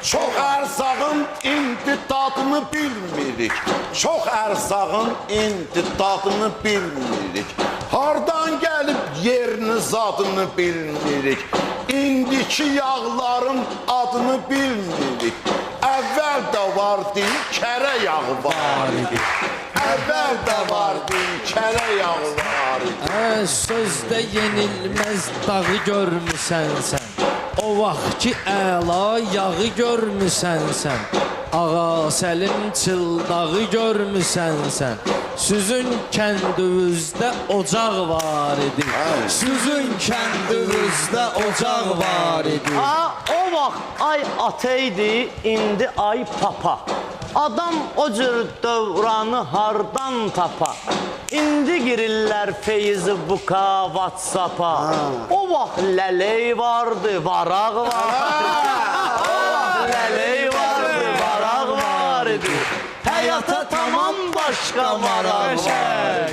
Çox ərzağın indi dadını bilmirik. Çox ərzağın indi dadını bilmirik. Hardan gəlib yerini zadını bilmirik. İndiki yağların adını bilmirik. Əvvəl də vardı kərə yağı var idi. Əvvəl də vardı kərə yağı var idi. Sözdə yenilməz dağı görmüsən sən. O vaxt ki əla yağı görmüsən sən. Ağa Səlim çıldağı görmüsən sən. Sizin kəndinizdə ocaq var idi. Sizin kəndinizdə ocaq var idi. O vaxt ay ata idi, indi ay papa. Adam o cür dövranı hardan tapa? İndi girirlər Facebook'a, WhatsApp'a. O vaxt ləley vardı, varaq vardı. O vaxt ləley vardı, varaq vardı. Həyata tamam başqa maraq var.